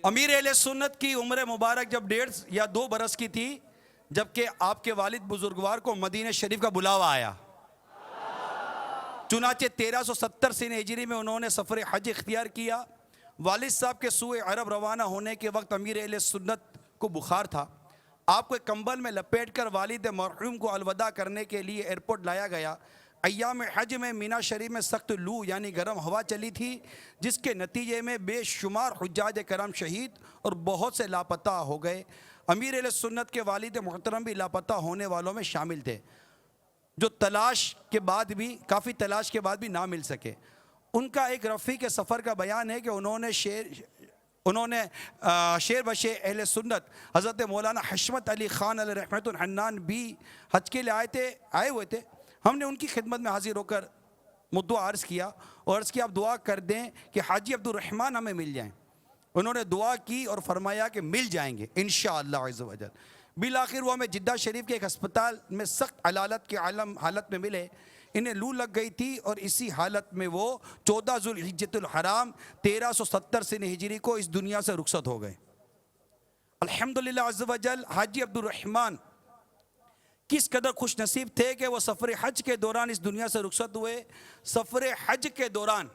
امیر اہل سنت کی عمر مبارک جب 1.5 یا 2 برس کی تھی، جبکہ آپ کے والد بزرگوار کو مدینہ شریف کا بلاوا آیا۔ چنانچہ 1370 سن ہجری میں انہوں نے سفر حج اختیار کیا۔ والد صاحب کے سوئے عرب روانہ ہونے کے وقت امیر اہل سنت کو بخار تھا۔ آپ کو ایک کمبل میں لپیٹ کر والد مرحوم کو الوداع کرنے کے لیے ایئرپورٹ لایا گیا۔ ایام حج میں مینا شریف میں سخت لو یعنی گرم ہوا چلی تھی، جس کے نتیجے میں بے شمار حجاج کرام شہید اور بہت سے لاپتہ ہو گئے۔ امیر اہل سنت کے والد محترم بھی لاپتہ ہونے والوں میں شامل تھے، جو کافی تلاش کے بعد بھی نہ مل سکے۔ ان کا ایک رفیق سفر کا بیان ہے کہ انہوں نے شیر بشیر اہل سنت حضرت مولانا حشمت علی خان علیہ رحمت الحنان بھی حج کے لیے آئے ہوئے تھے۔ ہم نے ان کی خدمت میں حاضر ہو کر مدعا عرض کیا اور عرض کیا آپ دعا کر دیں کہ حاجی عبد الرحمن ہمیں مل جائیں۔ انہوں نے دعا کی اور فرمایا کہ مل جائیں گے انشاءاللہ عز و جل۔ بالآخر وہ ہمیں جدہ شریف کے ایک ہسپتال میں سخت علالت کی حالت میں ملے۔ انہیں لو لگ گئی تھی اور اسی حالت میں وہ 14 ذوالحجۃ الحرام 1370 سن ہجری کو اس دنیا سے رخصت ہو گئے۔ الحمدللہ عز و جل حاجی عبد الرحمن کس قدر خوش نصیب تھے کہ وہ سفر حج کے دوران اس دنیا سے رخصت ہوئے۔ سفر حج کے دوران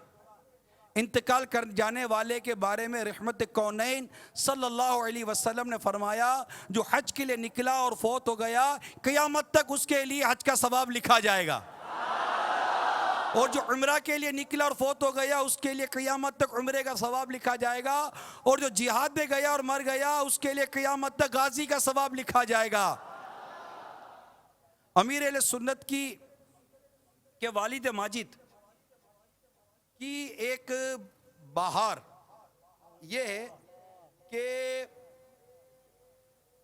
انتقال کر جانے والے کے بارے میں رحمت کونین صلی اللہ علیہ وسلم نے فرمایا، جو حج کے لیے نکلا اور فوت ہو گیا قیامت تک اس کے لیے حج کا ثواب لکھا جائے گا، اور جو عمرہ کے لیے نکلا اور فوت ہو گیا اس کے لیے قیامت تک عمرے کا ثواب لکھا جائے گا، اور جو جہاد میں گیا اور مر گیا اس کے لیے قیامت تک غازی کا ثواب لکھا جائے گا۔ امیر اہل سنت کے والد ماجد کی ایک بہار یہ ہے کہ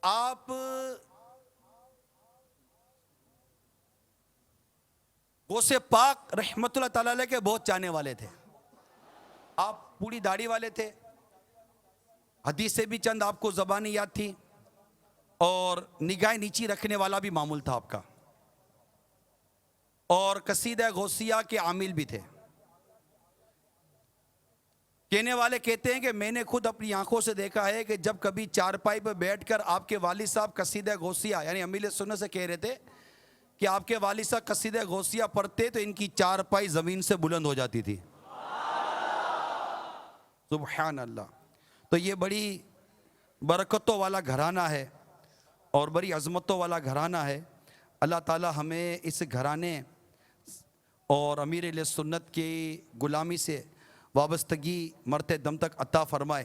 آپ غوث پاک رحمت اللہ تعالیٰ علیہ کے بہت چاہنے والے تھے۔ آپ پوری داڑھی والے تھے، حدیثیں بھی چند آپ کو زبانی یاد تھی، اور نگاہ نیچی رکھنے والا بھی معمول تھا آپ کا، اور قصیدہ غوثیہ کے عامل بھی تھے۔ کہنے والے کہتے ہیں کہ میں نے خود اپنی آنکھوں سے دیکھا ہے کہ جب کبھی چارپائی پہ بیٹھ کر آپ کے والد صاحب قصیدہ غوثیہ یعنی امیر سنت سے کہہ رہے تھے کہ آپ کے والد صاحب قصیدہ غوثیہ پڑھتے تو ان کی چارپائی زمین سے بلند ہو جاتی تھی۔ سبحان اللہ۔ تو یہ بڑی برکتوں والا گھرانہ ہے اور بڑی عظمتوں والا گھرانہ ہے۔ اللہ تعالی ہمیں اس گھرانے اور امیر اہل سنت کی غلامی سے وابستگی مرتے دم تک عطا فرمائے۔